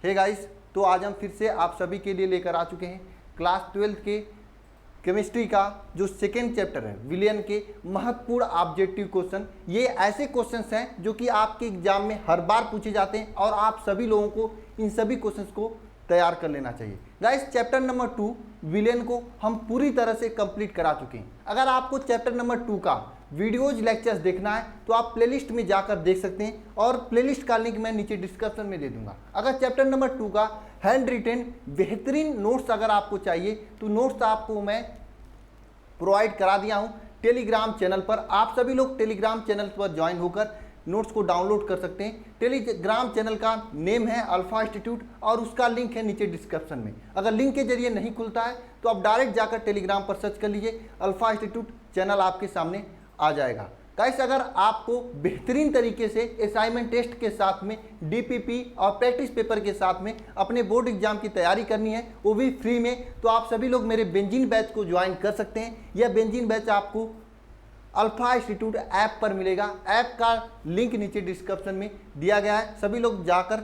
Hey guys, तो आज हम फिर से आप सभी के लिए लेकर आ चुके हैं क्लास 12 के केमिस्ट्री का जो सेकेंड चैप्टर है विलियन के महत्वपूर्ण ऑब्जेक्टिव क्वेश्चन। ये ऐसे क्वेश्चंस हैं जो कि आपके एग्जाम में हर बार पूछे जाते हैं और आप सभी लोगों को इन सभी क्वेश्चंस को तैयार कर लेना चाहिए। गाइस, चैप्टर नंबर 2 विलियन को हम पूरी तरह से कंप्लीट करा चुके हैं। अगर आपको चैप्टर नंबर 2 का वीडियोज लेक्चर्स देखना है तो आप प्लेलिस्ट में जाकर देख सकते हैं और प्लेलिस्ट का लिंक मैं नीचे डिस्क्रिप्शन में दे दूंगा। अगर चैप्टर नंबर 2 का हैंड रिटेन बेहतरीन नोट्स अगर आपको चाहिए तो नोट्स आपको मैं प्रोवाइड करा दिया हूं टेलीग्राम चैनल पर। आप सभी लोग टेलीग्राम चैनल पर ज्वाइन होकर नोट्स को डाउनलोड कर सकते हैं। टेलीग्राम चैनल का नेम है अल्फा इंस्टीट्यूट और उसका लिंक है नीचे डिस्क्रिप्शन में। अगर लिंक के जरिए नहीं खुलता है तो आप डायरेक्ट जाकर टेलीग्राम पर सर्च कर लीजिए, अल्फा इंस्टीट्यूट चैनल आपके सामने आ जाएगा। गाइस, अगर आपको बेहतरीन तरीके से असाइनमेंट टेस्ट के साथ में डीपीपी और प्रैक्टिस पेपर के साथ में अपने बोर्ड एग्जाम की तैयारी करनी है, वो भी फ्री में, तो आप सभी लोग मेरे बेंजीन बैच को ज्वाइन कर सकते हैं। यह बेंजीन बैच आपको अल्फा इंस्टीट्यूट ऐप पर मिलेगा। ऐप का लिंक नीचे डिस्क्रिप्शन में दिया गया है। सभी लोग जाकर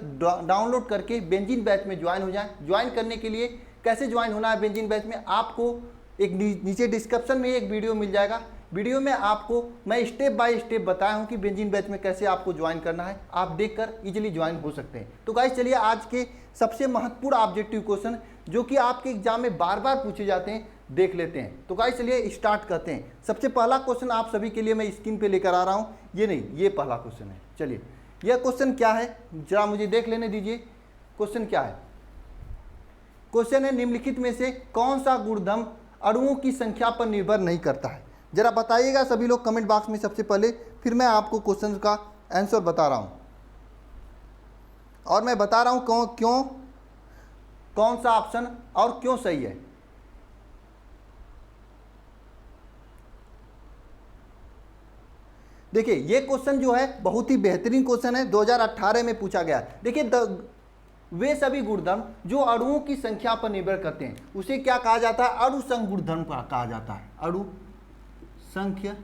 डाउनलोड करके बेंजीन बैच में ज्वाइन हो जाएं। ज्वाइन करने के लिए कैसे ज्वाइन होना है बेंजीन बैच में, आपको एक नीचे डिस्क्रिप्शन में एक वीडियो मिल जाएगा। वीडियो में आपको मैं स्टेप बाय स्टेप बताया हूं कि बेंजीन बैच में कैसे आपको ज्वाइन करना है। आप देखकर इजीली ज्वाइन हो सकते हैं। तो गाइस, चलिए आज के सबसे महत्वपूर्ण ऑब्जेक्टिव क्वेश्चन जो कि आपके एग्जाम में बार बार पूछे जाते हैं देख लेते हैं। तो गाइस, चलिए स्टार्ट करते हैं। सबसे पहला क्वेश्चन आप सभी के लिए मैं स्क्रीन पे लेकर आ रहा हूं। ये नहीं, ये पहला क्वेश्चन है। चलिए, यह क्वेश्चन क्या है जरा मुझे देख लेने दीजिए। क्वेश्चन क्या है? क्वेश्चन है निम्नलिखित में से कौन सा गुणधर्म अणुओं की संख्या पर निर्भर नहीं करता है? जरा बताइएगा सभी लोग कमेंट बॉक्स में सबसे पहले, फिर मैं आपको क्वेश्चन का आंसर बता रहा हूं और मैं बता रहा हूं क्यों कौन सा ऑप्शन और क्यों सही है। देखिए, ये क्वेश्चन जो है बहुत ही बेहतरीन क्वेश्चन है, 2018 में पूछा गया। देखिए, वे सभी गुणधर्म जो अणुओं की संख्या पर निर्भर करते हैं उसे क्या कहा जाता है? अणुसंख्य गुणधर्म कहा जाता है। अणुसंख्य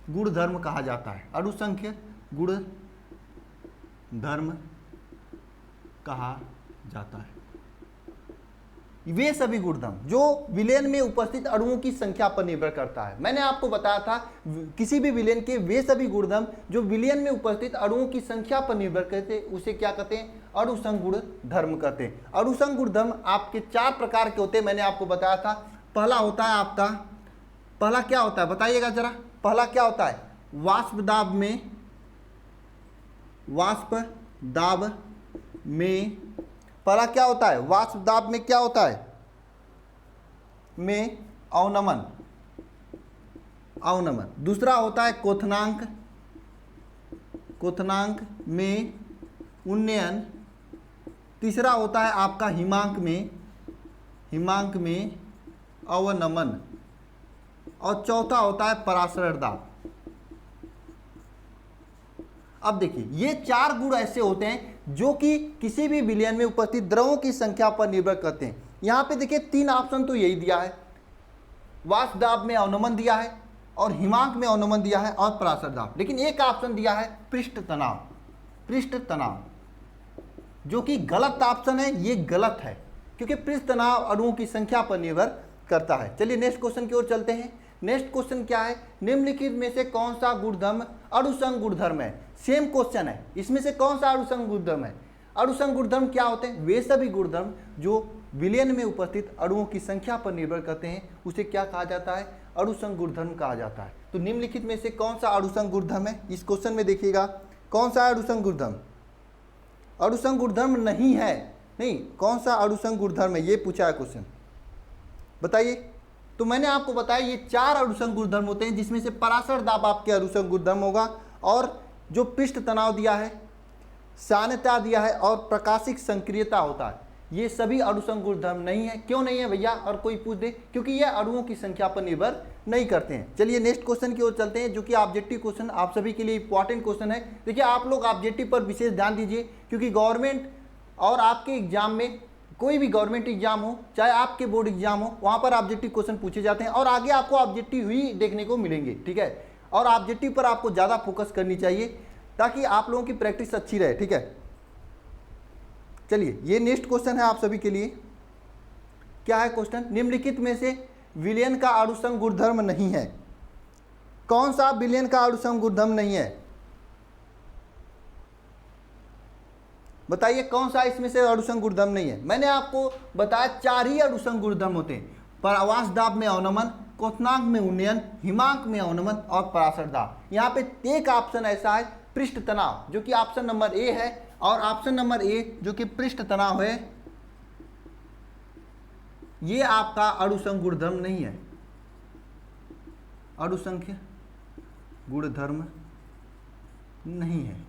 गुणधर्म कहा जाता है। अणुसंख्य गुणधर्म कहा जाता है। वे सभी गुणधर्म जो विलयन में उपस्थित अणुओं की संख्या पर निर्भर करता है। मैंने आपको बताया था किसी भी विलयन के वे सभी गुणधर्म जो विलयन में उपस्थित अणुओं की संख्या पर निर्भर करते हैं उसे क्या कहते हैं? अणुसंख्य गुणधर्म कहते हैं। अणुसंख्य गुणधर्म आपके 4 प्रकार के होते हैं, मैंने आपको बताया था। पहला होता है आपका, पहला क्या होता है बताइएगा जरा, पहला क्या होता है? वाष्प दाब में पहला क्या होता है? वाष्प दाब में क्या होता है? में अवनमन। दूसरा होता है क्वथनांक में उन्नयन। तीसरा होता है आपका हिमांक में अवनमन और चौथा होता है परासरण दाब। अब देखिए, ये 4 गुण ऐसे होते हैं जो कि किसी भी विलयन में उपस्थित द्रवों की संख्या पर निर्भर करते हैं। यहां पे देखिए 3 ऑप्शन तो यही दिया है, वाष्प दाब में अवनमन दिया है और हिमांक में अवनमन दिया है और परासरण दाब। लेकिन एक ऑप्शन दिया है पृष्ठ तनाव, जो कि गलत ऑप्शन है। ये गलत है क्योंकि पृष्ठ तनाव अणुओं की संख्या पर निर्भर करता है। चलिए नेक्स्ट क्वेश्चन की ओर चलते हैं। नेक्स्ट क्वेश्चन क्या है? निम्नलिखित में से कौन सा गुणधर्म अणुसंख्य गुणधर्म है? सेम क्वेश्चन है, इसमें से कौन सा अणुसंख्य गुणधर्म है? अणुसंख्य गुणधर्म क्या होते हैं? वे सभी गुणधर्म जो विलयन में उपस्थित अणुओं की संख्या पर निर्भर करते हैं उसे क्या कहा जाता है? अणुसंख्य गुणधर्म कहा जाता है। तो निम्नलिखित में से कौन सा अणुसंख्य गुणधर्म है? इस क्वेश्चन में देखिएगा, कौन सा अणुसंख्य गुणधर्म? अणुसंख्य गुणधर्म नहीं है, नहीं, कौन सा अणुसंख्य गुणधर्म है ये पूछा है क्वेश्चन, बताइए। तो मैंने आपको बताया ये 4 अणुसंख्य गुणधर्म होते हैं जिसमें से परासरण दाब आपके अणुसंख्य गुणधर्म होगा और जो पृष्ठ तनाव दिया है, सान्यता दिया है और प्रकाशिक संक्रियता होता है, ये सभी अणुसंख्य गुणधर्म नहीं है। क्यों नहीं है भैया? और कोई पूछ दे, क्योंकि ये अणुओं की संख्या पर निर्भर नहीं करते हैं। चलिए नेक्स्ट क्वेश्चन की ओर चलते हैं जो कि ऑब्जेक्टिव क्वेश्चन आप सभी के लिए इंपॉर्टेंट क्वेश्चन है। देखिए, आप लोग ऑब्जेक्टिव पर विशेष ध्यान दीजिए क्योंकि गवर्नमेंट और आपके एग्जाम में कोई भी गवर्नमेंट एग्जाम हो चाहे आपके बोर्ड एग्जाम हो, वहां पर ऑब्जेक्टिव क्वेश्चन पूछे जाते हैं और आगे आपको ऑब्जेक्टिव ही देखने को मिलेंगे, ठीक है। और ऑब्जेक्टिव पर आपको ज़्यादा फोकस करनी चाहिए ताकि आप लोगों की प्रैक्टिस अच्छी रहे, ठीक है। चलिए ये नेक्स्ट क्वेश्चन है आप सभी के लिए। क्या है क्वेश्चन? निम्नलिखित में से विलयन का अणुसंग गुणधर्म नहीं है। कौन सा विलयन का अणुसंग गुणधर्म नहीं है? बताइए कौन सा इसमें से अणुसंग गुणधर्म नहीं है। मैंने आपको बताया 4 ही अणुसंग गुणधर्म होते हैं, परावास दाब में अवनमन, क्वथनांक में उन्नयन, हिमांक में अवनमन और पराशर दाब। यहाँ पे एक ऑप्शन ऐसा है पृष्ठ तनाव, जो कि ऑप्शन नंबर ए है, और ऑप्शन नंबर ए जो कि पृष्ठ तनाव है, ये आपका अणुसंग गुणधर्म नहीं है, अणुसंख्य गुणधर्म नहीं है।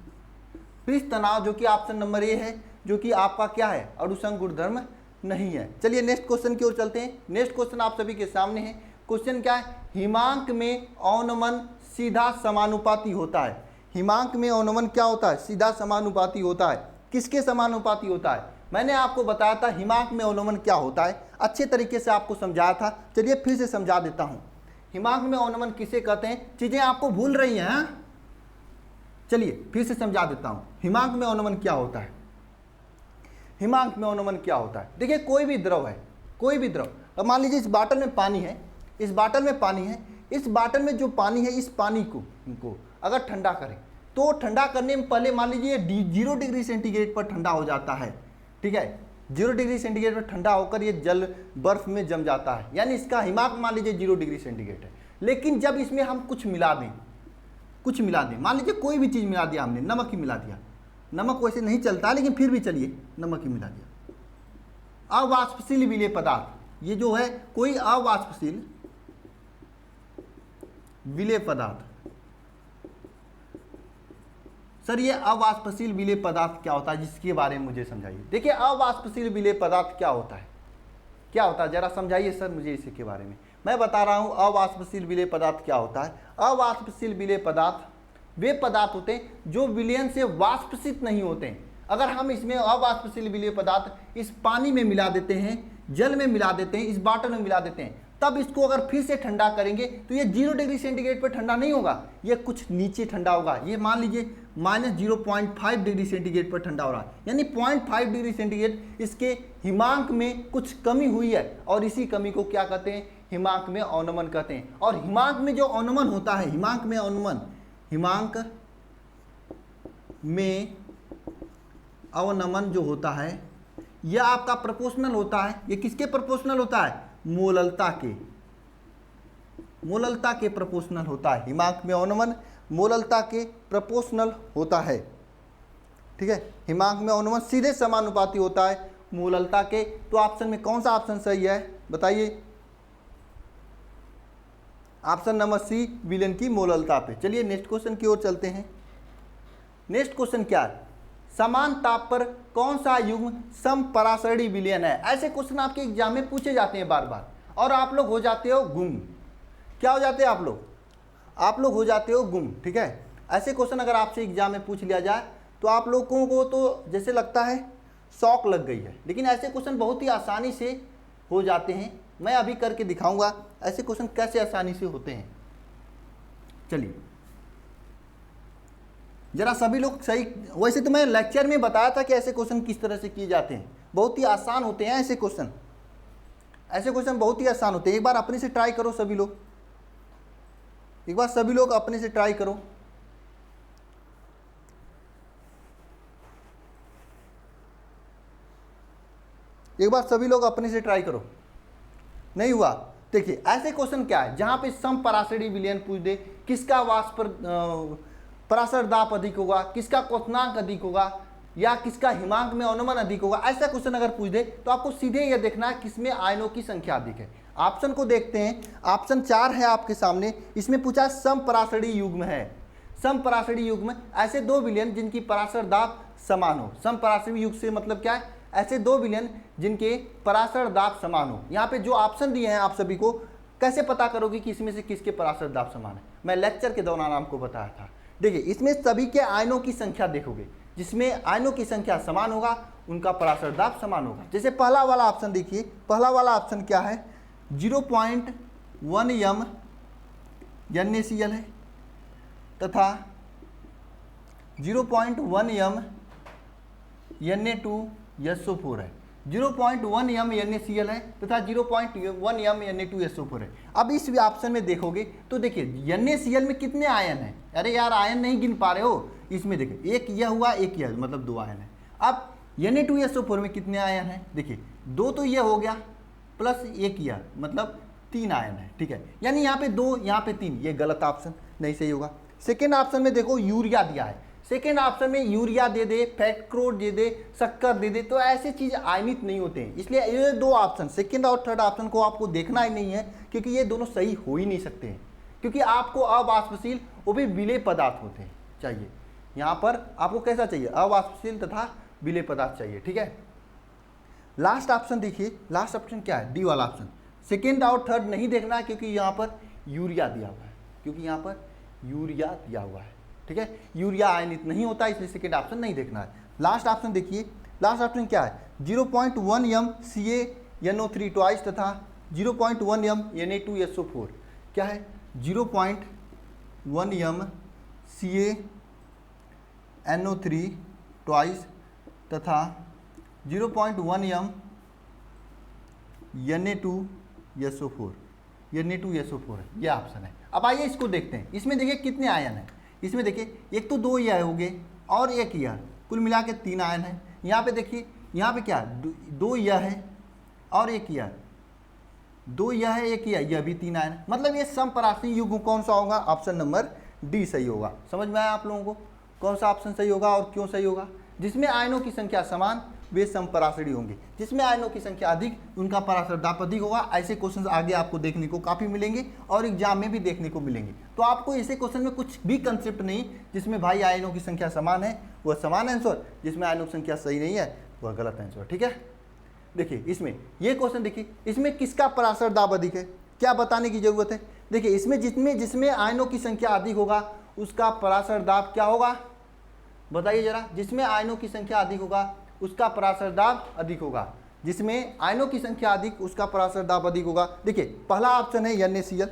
पृष्ठ तनाव जो कि ऑप्शन नंबर ए है, जो कि आपका क्या है, अणुसंग गुणधर्म नहीं है। चलिए नेक्स्ट क्वेश्चन की ओर चलते हैं। नेक्स्ट क्वेश्चन आप सभी के सामने है। क्वेश्चन क्या है? हिमांक में अवनमन सीधा समानुपाती होता है। हिमांक में अवनमन क्या होता है? सीधा समानुपाती होता है। किसके समानुपाती होता है? मैंने आपको बताया था हिमांक में अवनमन क्या होता है, अच्छे तरीके से आपको समझाया था। चलिए फिर से समझा देता हूं। हिमांक में अवनमन किसे कहते हैं? चीजें आपको भूल रही हैं, हाँ? चलिए फिर से समझा देता हूं। हिमांक में अवनमन क्या होता है? हिमांक में अवनमन क्या होता है? देखिए कोई भी द्रव है, कोई भी द्रव, अब मान लीजिए इस बाटल में पानी है, इस बाटल में पानी है, इस बाटल में जो पानी है, इस पानी को अगर ठंडा करें तो ठंडा करने में पहले मान लीजिए 0 डिग्री सेंटीग्रेड पर ठंडा हो जाता है, ठीक है। 0 डिग्री सेंटीग्रेड पर ठंडा होकर ये जल बर्फ में जम जाता है, यानी इसका हिमांक मान लीजिए 0 डिग्री सेंटीग्रेड है। लेकिन जब इसमें हम कुछ मिला दें, मान लीजिए कोई भी चीज़ मिला दिया हमने, नमक ही मिला दिया, नमक वैसे नहीं चलता लेकिन फिर भी चलिए नमक ही मिला दिया। अवाष्पशील विलेय पदार्थ, ये जो है कोई अवाष्पशील विलेय पदार्थ, सर ये अवाष्पशील विलेय पदार्थ क्या होता है, जिसके बारे में मुझे समझाइए। देखिए अवाष्पशील विलेय पदार्थ क्या होता है, क्या होता है, जरा समझाइए सर मुझे इसी के बारे में। मैं बता रहा हूं अवाष्पशील विलेय पदार्थ क्या होता है। अवाष्पशील विलेय पदार्थ वे पदार्थ होते हैं जो विलयन से वाष्पशित नहीं होते हैं। अगर हम इसमें अवाष्पशील विलेय पदार्थ इस पानी में मिला देते हैं, जल में मिला देते हैं, इस बाटल में मिला देते हैं, तब इसको अगर फिर से ठंडा करेंगे तो ये 0 डिग्री सेंटीग्रेड पर ठंडा नहीं होगा, ये कुछ नीचे ठंडा होगा। ये मान लीजिए -0.5 डिग्री सेंटीग्रेड पर ठंडा हो रहा है, यानी 0.5 डिग्री सेंटीग्रेड इसके हिमांक में कुछ कमी हुई है, और इसी कमी को क्या कहते हैं, हिमांक में अवनमन कहते हैं। और हिमांक में जो अवनमन होता है, हिमांक में अवनमन, हिमांक में अवनमन जो होता है यह आपका प्रोपोर्शनल होता है। ये किसके प्रोपोर्शनल होता है? मोललता के, मोललता के प्रोपोर्शनल होता है। हिमांक में अवनमन मोललता के प्रोपोर्शनल होता है, ठीक है। हिमांक में अवनमन सीधे समानुपाती होता है मोललता के। तो ऑप्शन में कौन सा ऑप्शन सही है बताइए? ऑप्शन नंबर सी, विलयन की मोललता पे। चलिए नेक्स्ट क्वेश्चन की ओर चलते हैं। नेक्स्ट क्वेश्चन क्या है? समान ताप पर कौन सा युग्म समपरासरणी विलयन है? ऐसे क्वेश्चन आपके एग्जाम में पूछे जाते हैं बार बार, और आप लोग हो जाते हो गुम। क्या हो जाते हैं आप लोग? आप लोग हो जाते हो गुम, ठीक है। ऐसे क्वेश्चन अगर आपसे एग्जाम में पूछ लिया जाए तो आप लोगों को तो जैसे लगता है शौक लग गई है, लेकिन ऐसे क्वेश्चन बहुत ही आसानी से हो जाते हैं। मैं अभी करके दिखाऊंगा ऐसे क्वेश्चन कैसे आसानी से होते हैं। चलिए जरा सभी लोग सही, वैसे तो मैं लेक्चर में बताया था कि ऐसे क्वेश्चन किस तरह से किए जाते हैं, बहुत ही आसान होते हैं ऐसे क्वेश्चन, ऐसे क्वेश्चन बहुत ही आसान होते हैं। एक बार अपने से ट्राई करो सभी लोग, एक बार सभी लोग अपने से ट्राई करो। एक बार सभी लोग अपने से ट्राई करो। नहीं हुआ? देखिए ऐसे क्वेश्चन क्या है जहां पे समपरासरणी विलयन पूछ दे, किसका पराशर दाब अधिक होगा, किसका क्वथनांक अधिक होगा, या किसका हिमांक में अवनमन अधिक होगा, ऐसा क्वेश्चन अगर पूछ दे तो आपको सीधे यह देखना है किसमें आयनों की संख्या अधिक है। ऑप्शन को देखते हैं, ऑप्शन 4 है आपके सामने। इसमें पूछा समपरासरणी युग्म है। समपरासरणी युग्म ऐसे दो विलयन जिनकी पराशर दाब समान हो। समपरासरणी युग्म से मतलब क्या है? ऐसे दो विलयन जिनके पराशर दाब समान हो। यहाँ पे जो ऑप्शन दिए हैं आप सभी को, कैसे पता करोगे कि इसमें से किसके पराशर दाब समान है? मैं लेक्चर के दौरान आपको बताया था। देखिए इसमें सभी के आयनों की संख्या देखोगे, जिसमें आयनों की संख्या समान होगा उनका पराशर दाब समान होगा। जैसे पहला वाला ऑप्शन देखिए, पहला वाला ऑप्शन क्या है? 0.1 m NaCl है तथा 0.1 m Na2 SO4 है, 0.1 m NaCl है तथा 0.1 m Na2SO4 है। अब इस ऑप्शन में देखोगे तो देखिए NaCl में कितने आयन है, अरे यार आयन नहीं गिन पा रहे हो, इसमें देखिए एक यह हुआ एक यह, मतलब 2 आयन है। अब Na2SO4 में कितने आयन है, देखिए 2 तो यह हो गया प्लस एक यह, मतलब 3 आयन है, ठीक है। यानी यहाँ पे 2 यहाँ पे 3, ये गलत ऑप्शन नहीं सही होगा। सेकेंड ऑप्शन में देखो यूरिया दिया है, सेकेंड ऑप्शन में यूरिया दे दे, फैक्ट्रोट दे दे, शक्कर दे दे, तो ऐसी चीज आयनित नहीं होते हैं। इसलिए ये 2 ऑप्शन सेकेंड और थर्ड ऑप्शन को आपको देखना ही नहीं है, क्योंकि ये दोनों सही हो ही नहीं सकते हैं, क्योंकि आपको अवाष्पशील वो भी विलेय पदार्थ होते हैं चाहिए। यहाँ पर आपको कैसा चाहिए, अवाष्पशील तथा विलेय पदार्थ चाहिए, ठीक है। लास्ट ऑप्शन देखिए, लास्ट ऑप्शन क्या है, डी वाला ऑप्शन। सेकेंड और थर्ड नहीं देखना है, क्योंकि यहाँ पर यूरिया दिया हुआ है, क्योंकि यहाँ पर यूरिया दिया हुआ है, ठीक है। यूरिया आयनित नहीं होता, इसलिए सेकेंड ऑप्शन नहीं देखना है। लास्ट ऑप्शन देखिए, लास्ट ऑप्शन क्या है, 0.1 m CaNO3 ट्वाइस तथा 0.1 m Na2SO4। क्या है, 0.1 m CaNO3 ट्वाइस तथा 0.1 m Na2SO4, Na2SO4 है, ये ऑप्शन है। अब आइए इसको देखते हैं, इसमें देखिए कितने आयन हैं, इसमें देखिए एक तो 2 यह हो गए और एक यह, कुल मिला के 3 आयन है। यहाँ पे देखिए, यहाँ पे क्या 2 यह है और एक यह, 2 यह है एक यह भी 3 आयन है, मतलब ये समपराशनीय युग्म कौन सा होगा, ऑप्शन नंबर डी सही होगा। समझ में आया आप लोगों को कौन सा ऑप्शन सही होगा और क्यों सही होगा। जिसमें आयनों की संख्या समान वे समपराशनीय होंगे, जिसमें आयनों की संख्या अधिक उनका पराशर दाब अधिक होगा। ऐसे क्वेश्चंस आगे आपको देखने को काफ़ी मिलेंगे और एग्जाम में भी देखने को मिलेंगे। तो आपको ऐसे क्वेश्चन में कुछ भी कंसेप्ट नहीं जिसमें भाई आयनों की संख्या समान है वह समान आंसर, जिसमें आयनों की संख्या सही नहीं है वह गलत आंसर, ठीक है। देखिए इसमें ये क्वेश्चन देखिए, इसमें किसका पराशर दाब अधिक है, क्या बताने की जरूरत है। देखिए इसमें जिसमें आयनों की संख्या अधिक होगा उसका पराशर दाब क्या होगा, बताइए जरा। जिसमें आयनों की संख्या अधिक होगा उसका पराशर दाब अधिक होगा, जिसमें आयनों की संख्या अधिक उसका पराशर दाब अधिक होगा। देखिए पहला ऑप्शन है NaCl,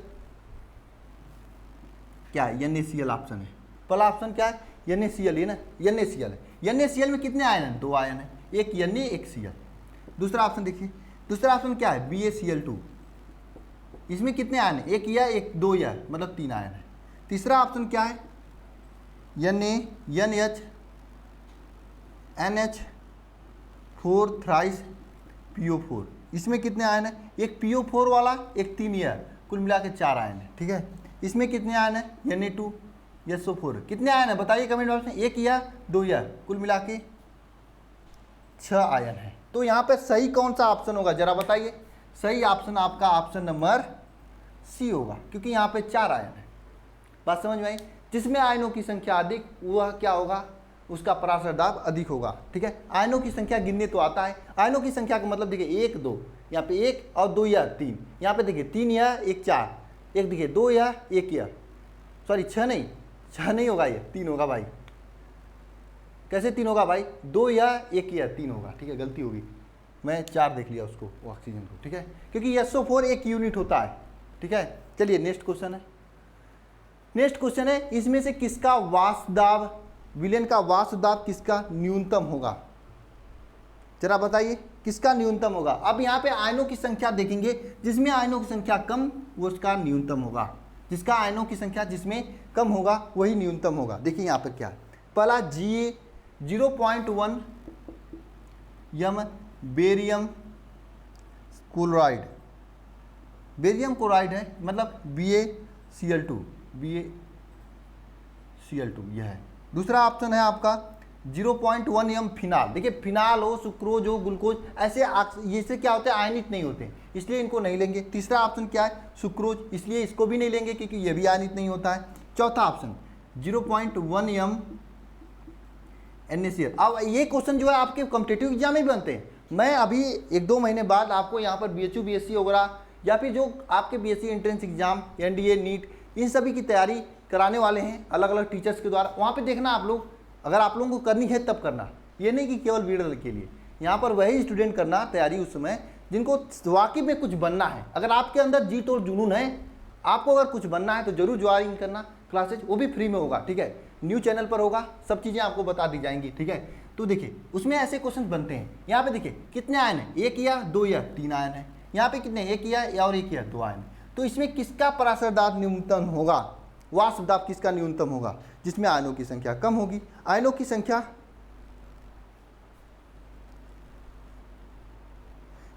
क्या है NaCl ऑप्शन है, पहला ऑप्शन क्या है NaCl, ये ना NaCl है। NaCl में कितने आयन हैं, 2 आयन है, एक Na एक Cl। दूसरा ऑप्शन देखिए, दूसरा ऑप्शन क्या है BaCl2, इसमें कितने आयन है, एक यह एक 2 यह, मतलब 3 आयन है। तीसरा ऑप्शन क्या है NaNH4 थ्राइस PO4, इसमें कितने आयन है, एक PO4 वाला एक 3 यह, कुल मिला के 4 आयन है, ठीक है। इसमें कितने आयन है Na2SO4, कितने आयन है बताइए कमेंट बॉक्स में, एक यह 2 यह, कुल मिला के 6 आयन है। तो यहाँ पे सही कौन सा ऑप्शन होगा जरा बताइए। सही ऑप्शन आपका ऑप्शन नंबर सी होगा, क्योंकि यहाँ पे 4 आयन है। बात समझ में आई। जिसमें आयनों की संख्या अधिक वह क्या होगा, उसका पराशर दाब अधिक होगा, ठीक है। आयनों की संख्या गिनने तो आता है, आयनों की संख्या का मतलब देखिए 1 2, यहाँ पे 1 और 2 या 3, यहाँ पे देखिए 3 या 1 4, एक देखिए 2 या 1 या, सॉरी 6 नहीं होगा, ये 3 होगा भाई। कैसे 3 होगा भाई, 2 या 1 या 3 होगा, ठीक है, गलती होगी, मैं 4 देख लिया उसको ऑक्सीजन को, ठीक है, क्योंकि SO4 एक यूनिट होता है, ठीक है। चलिए नेक्स्ट क्वेश्चन है, नेक्स्ट क्वेश्चन है इसमें से किसका वाष्प दाब, विलेन का वाष्प दाब किसका न्यूनतम होगा, जरा बताइए किसका न्यूनतम होगा। अब यहाँ पे आयनों की संख्या देखेंगे, जिसमें आयनों की संख्या कम वो उसका न्यूनतम होगा, जिसका आयनों की संख्या जिसमें कम होगा वही न्यूनतम होगा। देखिए यहाँ पर क्या है, पहला Ga 0.1 m barium chloride, barium chloride है मतलब BaCl2 यह है। दूसरा ऑप्शन है आपका 0.1 m फिनाल, देखिए फिनाल हो, सुक्रोज हो, ग्लूकोज, ऐसे ये से क्या होते हैं आयनित नहीं होते, इसलिए इनको नहीं लेंगे। तीसरा ऑप्शन क्या है सुक्रोज, इसलिए इसको भी नहीं लेंगे क्योंकि ये भी आयनित नहीं होता है। चौथा ऑप्शन 0.1 m NaCl। अब ये क्वेश्चन जो है आपके कॉम्पिटिटिव एग्जाम में भी बनते हैं। मैं अभी 1-2 महीने बाद आपको यहाँ पर BHU BSc वगैरह या फिर जो आपके BSc entrance exam, NDA NEET, इन सभी की तैयारी कराने वाले हैं अलग अलग टीचर्स के द्वारा। वहाँ पे देखना आप लोग, अगर आप लोगों को करनी है तब करना, ये नहीं कि केवल वीडियो के लिए। यहाँ पर वही स्टूडेंट करना तैयारी उस समय जिनको वाकई में कुछ बनना है। अगर आपके अंदर जीत और जुनून है, आपको अगर कुछ बनना है तो जरूर ज्वाइन करना क्लासेज, वो भी फ्री में होगा, ठीक है। न्यू चैनल पर होगा, सब चीज़ें आपको बता दी जाएंगी, ठीक है। तो देखिए उसमें ऐसे क्वेश्चन बनते हैं। यहाँ पे देखिए कितने आयन है, एक या दो या तीन आयन है। यहाँ पे कितने, एक या और एक या दो आयन। तो इसमें किसका पराशर दाब न्यूनतम होगा, वाष्प दाब किसका न्यूनतम होगा, जिसमें आयनों की संख्या कम होगी। आयनों की संख्या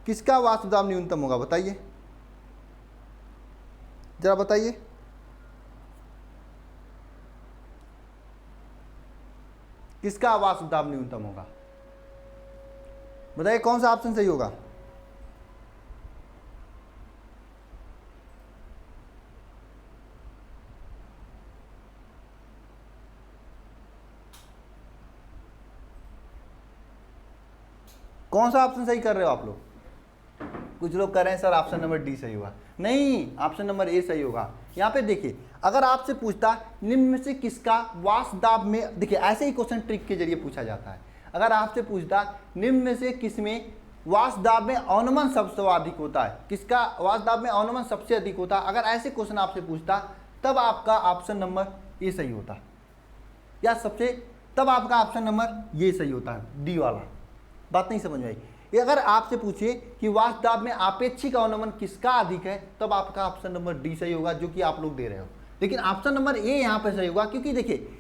किसका वाष्प दाब न्यूनतम होगा, बताइए जरा बताइए। किसका वाष्प दाब न्यूनतम होगा, बताइए कौन सा ऑप्शन सही होगा। कौन सा ऑप्शन सही कर रहे हो आप लोग। कुछ लोग कर रहे हैं सर ऑप्शन नंबर डी सही होगा, नहीं ऑप्शन नंबर ए सही होगा। यहाँ पे देखिए अगर आपसे पूछता निम्न में से किसका वाष्प दाब में, देखिए ऐसे ही क्वेश्चन ट्रिक के जरिए पूछा जाता है। अगर आपसे पूछता निम्न में से किसमें वाष्प दाब में अवनमन सबसे अधिक होता है, किसका वाष्प दाब में अवनमन सबसे अधिक होता है, अगर ऐसे क्वेश्चन आपसे पूछता तब आपका ऑप्शन नंबर ए सही होता, या तब आपका ऑप्शन नंबर ये सही होता है, डी वाला। बात नहीं समझ में आई। अगर आपसे पूछे कि वाष्प दाब में आपेक्षिक अवनमन किसका अधिक है, तब आपका ऑप्शन नंबर डी सही होगा, जो कि आप लोग दे रहे हो। लेकिन ऑप्शन नंबर ए यहाँ पे सही होगा, क्योंकि देखिए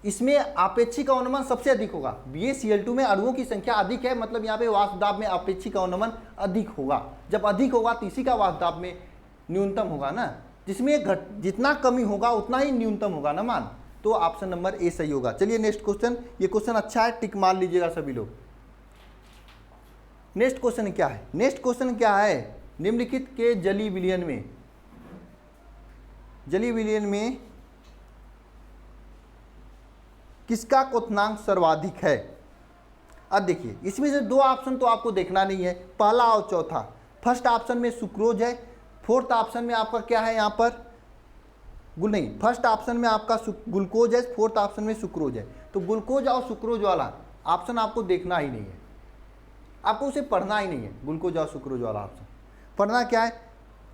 इसमें आपेक्षिक अवनमन सबसे अधिक होगा। BaCl2 में अणुओं की संख्या अधिक है, मतलब यहाँ पे वाष्प दाब में आपेक्षिक अवनमन अधिक होगा। जब अधिक होगा तो इसी का वाष्प दाब में न्यूनतम होगा ना, जिसमें जितना कमी होगा उतना ही न्यूनतम होगा ना मान। तो ऑप्शन नंबर ए सही होगा। चलिए नेक्स्ट क्वेश्चन, ये क्वेश्चन अच्छा है, टिक मार लीजिएगा सभी लोग। नेक्स्ट क्वेश्चन क्या है, नेक्स्ट क्वेश्चन क्या है, निम्नलिखित के जलीय विलयन में किसका क्वथनांक सर्वाधिक है। अब देखिए इसमें से दो ऑप्शन तो आपको देखना नहीं है, पहला और चौथा। फर्स्ट ऑप्शन में सुक्रोज है, फोर्थ ऑप्शन में आपका क्या है यहाँ पर फर्स्ट ऑप्शन में आपका ग्लूकोज है, फोर्थ ऑप्शन में सुक्रोज है। तो ग्लूकोज और सुक्रोज वाला ऑप्शन आपको देखना ही नहीं है, आपको उसे पढ़ना ही नहीं है। ग्लूकोज और सुक्रोज वाला ऑप्शन पढ़ना क्या है,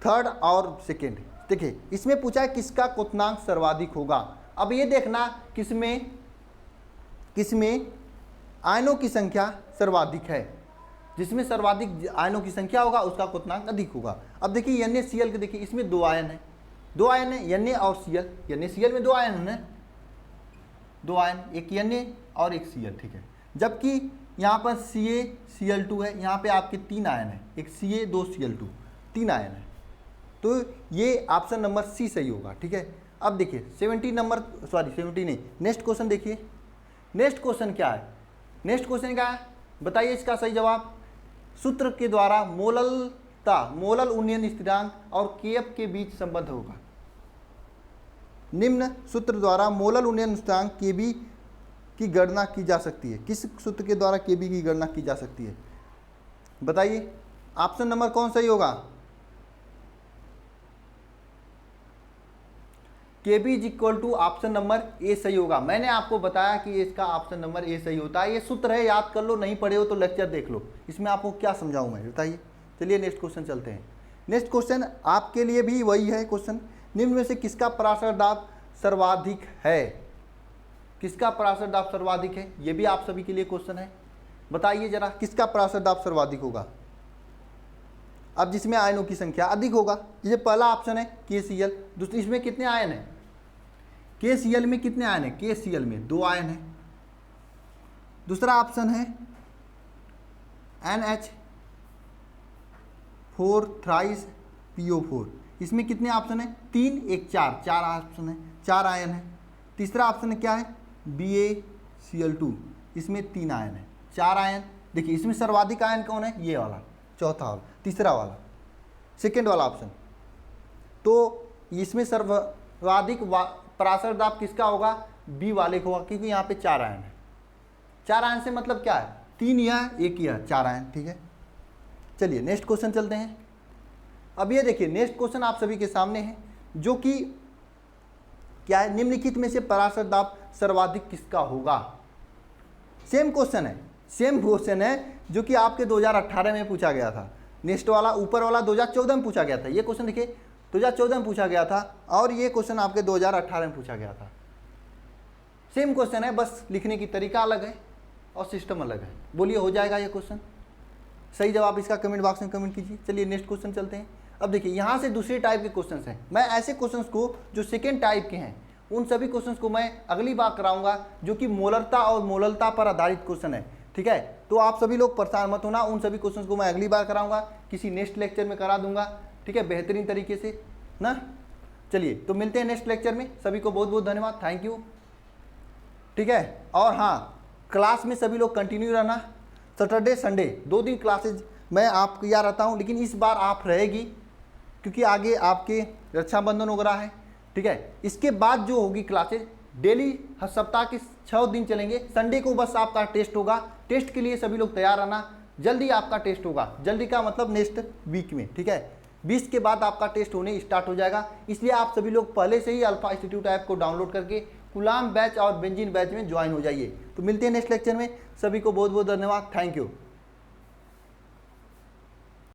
थर्ड और सेकेंड। देखिए इसमें पूछा है किसका क्वथनांक सर्वाधिक होगा। अब ये देखना किसमें आयनों की संख्या सर्वाधिक है, जिसमें सर्वाधिक आयनों की संख्या होगा उसका क्वथनांक अधिक होगा। अब देखिए NaCl के, देखिए इसमें दो आयन है, Na और Cl। NaCl में दो आयन है ना, दो आयन, एक Na और एक Cl, ठीक है। जबकि यहाँ पर CaCl2 है, यहाँ पे आपके तीन आयन है, एक Ca 2 Cl2, तीन आयन है। तो ये ऑप्शन नंबर सी सही होगा, ठीक है। अब देखिए 70 नहीं, नेक्स्ट क्वेश्चन देखिए। नेक्स्ट क्वेश्चन क्या है, नेक्स्ट क्वेश्चन क्या है बताइए इसका सही जवाब। सूत्र के द्वारा मोलल उन्नयन स्थिरांक और Kf के बीच संबंध होगा। निम्न सूत्र द्वारा मोलल उन्नयन स्थिरांक Kb की गणना की जा सकती है। किस सूत्र के द्वारा Kb की गणना की जा सकती है, बताइए ऑप्शन नंबर कौन सही होगा। Kb is equal to option number A सही होगा। मैंने आपको बताया कि इसका ऑप्शन नंबर ए सही होता है। ये सूत्र है, याद कर लो, नहीं पढ़े हो तो लेक्चर देख लो, इसमें आपको क्या समझाऊं मैं, बताइए। चलिए नेक्स्ट क्वेश्चन चलते हैं। नेक्स्ट क्वेश्चन आपके लिए भी वही है क्वेश्चन, निम्न में से किसका पराशर दाब सर्वाधिक है, किसका पराशर दाब सर्वाधिक है, ये भी आप सभी के लिए क्वेश्चन है। बताइए जरा किसका पराशर दाब सर्वाधिक होगा। अब जिसमें आयनों की संख्या अधिक होगा, जैसे पहला ऑप्शन है KCl, दूसरी इसमें कितने आयन है, KCl में कितने आयन है, KCl में दो आयन है। दूसरा ऑप्शन है NH4 थ्राइस PO4, इसमें कितने ऑप्शन है, तीन, एक चार, चार ऑप्शन है, चार आयन है। तीसरा ऑप्शन क्या है BaCl2, इसमें तीन आयन है, चार आयन। देखिए इसमें सर्वाधिक आयन कौन है, ये वाला, चौथा वाला, तीसरा वाला, सेकेंड वाला ऑप्शन। तो इसमें सर्वाधिक पराशर दाब किसका होगा, बी वाले को होगा, क्योंकि यहाँ पे चार आयन है। चार आयन से मतलब क्या है, तीन या एक या चार आयन, ठीक है। चलिए नेक्स्ट क्वेश्चन चलते हैं। अब ये देखिए नेक्स्ट क्वेश्चन आप सभी के सामने है, जो कि क्या है, निम्नलिखित में से पराशर दाब सर्वाधिक किसका होगा। सेम क्वेश्चन है, सेम क्वेश्चन है जो कि आपके 2018 में पूछा गया था। नेक्स्ट वाला ऊपर वाला 2014 में पूछा गया था। ये क्वेश्चन देखिए 2014 में पूछा गया था, और ये क्वेश्चन आपके 2018 में पूछा गया था। सेम क्वेश्चन है, बस लिखने की तरीका अलग है। और सिस्टम अलग है। बोलिए हो जाएगा ये क्वेश्चन? सही जवाब इसका कमेंट बॉक्स में कमेंट कीजिए। चलिए नेक्स्ट क्वेश्चन चलते हैं। अब देखिए यहाँ से दूसरे टाइप के क्वेश्चंस हैं। मैं ऐसे क्वेश्चंस को जो सेकेंड टाइप के हैं उन सभी क्वेश्चंस को मैं अगली बार कराऊंगा, जो कि मोलरता और मोललता पर आधारित क्वेश्चन है, ठीक है। तो आप सभी लोग परेशान मत होना, उन सभी क्वेश्चंस को मैं अगली बार कराऊंगा, किसी नेक्स्ट लेक्चर में करा दूंगा, ठीक है, बेहतरीन तरीके से ना। चलिए तो मिलते हैं नेक्स्ट लेक्चर में। सभी को बहुत बहुत धन्यवाद, थैंक यू, ठीक है। और हाँ, क्लास में सभी लोग कंटिन्यू रहना। सैटरडे संडे 2 दिन क्लासेज मैं आपको यहाँ रहता हूँ, लेकिन इस बार आप रहेगी क्योंकि आगे आपके रक्षाबंधन वगैरह है, ठीक है। इसके बाद जो होगी क्लासेज डेली हर सप्ताह के 6 दिन चलेंगे। संडे को बस आपका टेस्ट होगा। टेस्ट के लिए सभी लोग तैयार रहना, जल्दी आपका टेस्ट होगा। जल्दी का मतलब नेक्स्ट वीक में, ठीक है। 20 के बाद आपका टेस्ट होने स्टार्ट हो जाएगा। इसलिए आप सभी लोग पहले से ही अल्फा इंस्टीट्यूट ऐप को डाउनलोड करके गुलाम बैच और बेंजीन बैच में ज्वाइन हो जाइए। तो मिलते हैं नेक्स्ट लेक्चर में। सभी को बहुत बहुत धन्यवाद, थैंक यू।